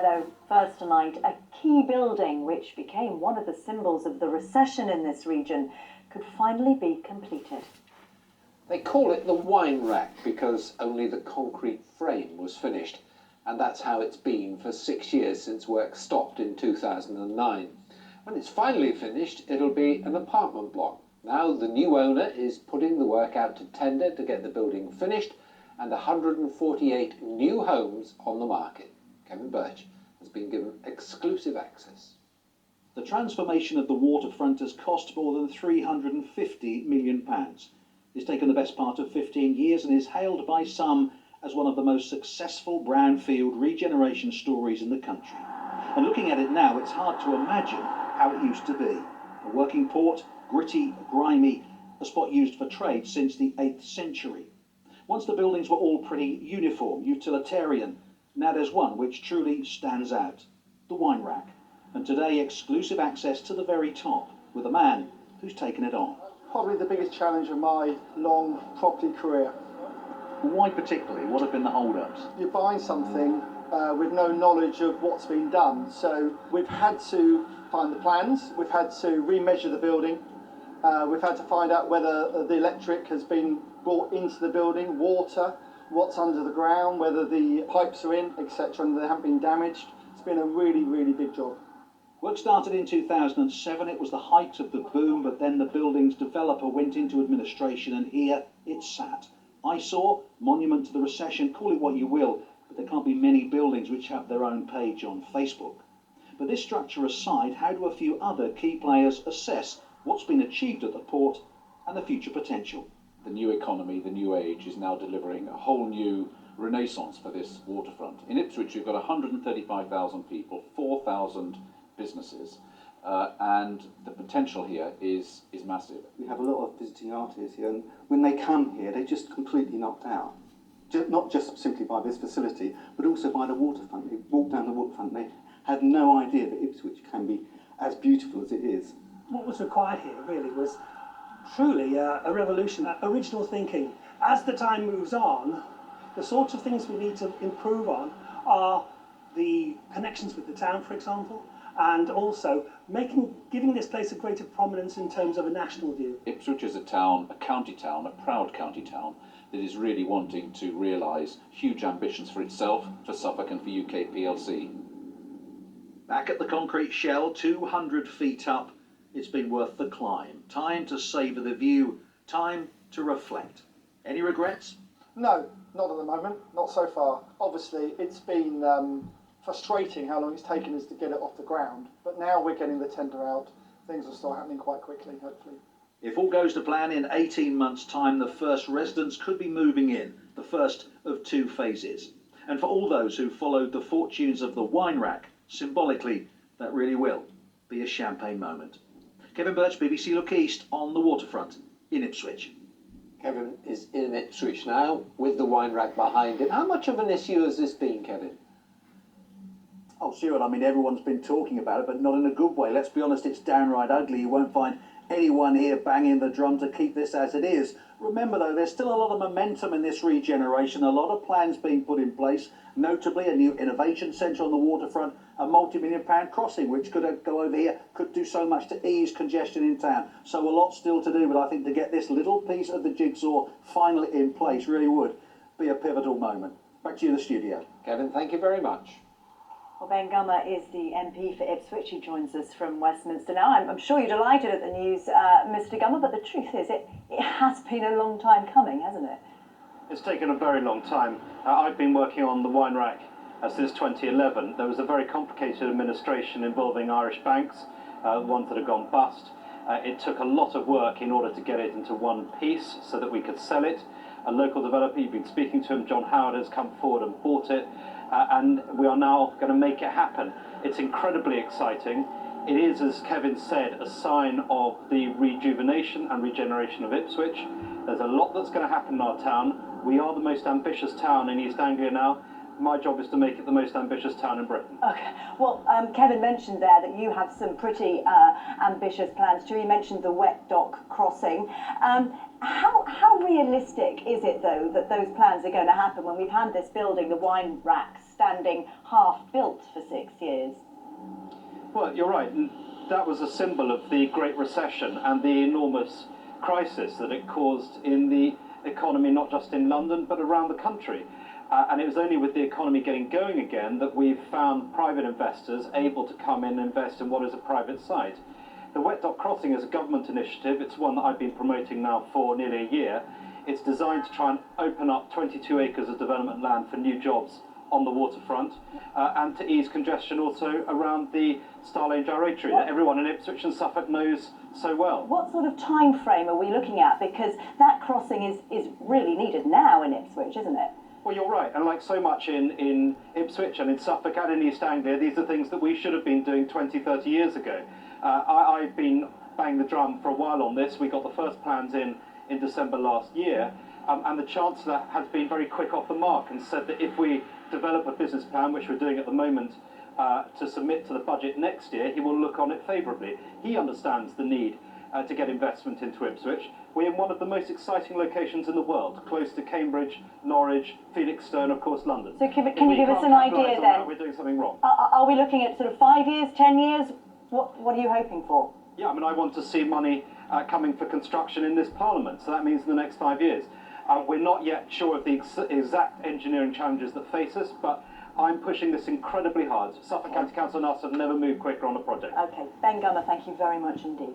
Hello. First tonight, a key building which became one of the symbols of the recession in this region could finally be completed. They call it the wine rack because only the concrete frame was finished, and that's how it's been for 6 years since work stopped in 2009. When it's finally finished, it'll be an apartment block. Now the new owner is putting the work out to tender to get the building finished and 148 new homes on the market. Kevin Burch has been given exclusive access. The transformation of the waterfront has cost more than £350 million. It's taken the best part of 15 years and is hailed by some as one of the most successful brownfield regeneration stories in the country. And looking at it now, it's hard to imagine how it used to be. A working port, gritty, grimy, a spot used for trade since the 8th century. Once the buildings were all pretty uniform, utilitarian. Now there's one which truly stands out, the wine rack. And today, exclusive access to the very top with a man who's taken it on. Probably the biggest challenge of my long property career. Why particularly? What have been the hold-ups? You're buying something with no knowledge of what's been done. So we've had to find the plans, we've had to remeasure the building, we've had to find out whether the electric has been brought into the building, water, what's under the ground, whether the pipes are in, etc., and they haven't been damaged. It's been a really, really big job. Work started in 2007. It was the height of the boom, but then the building's developer went into administration, and here it sat. Eyesore, monument to the recession, call it what you will, but there can't be many buildings which have their own page on Facebook. But this structure aside, how do a few other key players assess what's been achieved at the port and the future potential? The new economy, the new age, is now delivering a whole new renaissance for this waterfront. In Ipswich, you've got 135,000 people, 4,000 businesses, and the potential here is massive. We have a lot of visiting artists here, and when they come here, they're just completely knocked out. Not just simply by this facility, but also by the waterfront. They walk down the waterfront, they had no idea that Ipswich can be as beautiful as it is. What was required here really was truly a revolution, original thinking. As the time moves on, the sorts of things we need to improve on are the connections with the town, for example, and also giving this place a greater prominence in terms of a national view. Ipswich is a town, a county town, a proud county town, that is really wanting to realise huge ambitions for itself, for Suffolk and for UK PLC. Back at the concrete shell, 200 feet up, it's been worth the climb. Time to savour the view, time to reflect. Any regrets? No, not at the moment, not so far. Obviously, it's been frustrating how long it's taken us to get it off the ground, but now we're getting the tender out. Things will start happening quite quickly, hopefully. If all goes to plan, in 18 months' time, the first residents could be moving in, the first of 2 phases. And for all those who followed the fortunes of the wine rack, symbolically, that really will be a champagne moment. Kevin Burch, BBC Look East, on the waterfront in Ipswich. Kevin is in Ipswich now with the wine rack behind him. How much of an issue has this been, Kevin? Oh, Cyril, I mean, everyone's been talking about it, but not in a good way. Let's be honest, it's downright ugly. You won't find anyone here banging the drum to keep this as it is. Remember, though, there's still a lot of momentum in this regeneration, a lot of plans being put in place, notably a new innovation centre on the waterfront, a multi-million-pound crossing, which could go over here, could do so much to ease congestion in town. So a lot still to do, but I think to get this little piece of the jigsaw finally in place really would be a pivotal moment. Back to you in the studio. Kevin, thank you very much. Well, Ben Gummer is the MP for Ipswich. He joins us from Westminster now. I'm sure you're delighted at the news, Mr. Gummer, but the truth is it has been a long time coming, hasn't it? It's taken a very long time. I've been working on the wine rack since 2011. There was a very complicated administration involving Irish banks, ones that have gone bust. It took a lot of work in order to get it into one piece so that we could sell it. A local developer, you've been speaking to him, John Howard, has come forward and bought it. And we are now going to make it happen. It's incredibly exciting. It is, as Kevin said, a sign of the rejuvenation and regeneration of Ipswich. There's a lot that's going to happen in our town. We are the most ambitious town in East Anglia now. My job is to make it the most ambitious town in Britain. Okay. Well, Kevin mentioned there that you have some pretty ambitious plans too. You mentioned the Wet Dock crossing. How realistic is it, though, that those plans are going to happen when we've had this building, the wine rack, standing half-built for 6 years. Well, you're right. That was a symbol of the Great Recession and the enormous crisis that it caused in the economy, not just in London, but around the country. And it was only with the economy getting going again that we've found private investors able to come in and invest in what is a private site. The Wet Dock Crossing is a government initiative. It's one that I've been promoting now for nearly a year. It's designed to try and open up 22 acres of development land for new jobs on the waterfront, and to ease congestion also around the Starlane gyratory that everyone in Ipswich and Suffolk knows so well. What sort of time frame are we looking at? Because that crossing is really needed now in Ipswich, isn't it? Well, you're right, and like so much in Ipswich and in Suffolk and in East Anglia, these are things that we should have been doing 20, 30 years ago. I've been banging the drum for a while on this. We got the first plans in December last year, and the Chancellor has been very quick off the mark and said that if we develop a business plan, which we're doing at the moment, to submit to the budget next year, he will look on it favourably. He understands the need to get investment into Ipswich. We're in one of the most exciting locations in the world, close to Cambridge, Norwich, Felixstowe, and of course London. So can you give us an idea then? We're doing something wrong. Are we looking at sort of 5 years, 10 years? What are you hoping for? Yeah, I mean, I want to see money coming for construction in this Parliament, so that means in the next 5 years. We're not yet sure of the exact engineering challenges that face us, but I'm pushing this incredibly hard. Suffolk County Council and us have never moved quicker on a project. Okay, Ben Gummer, thank you very much indeed.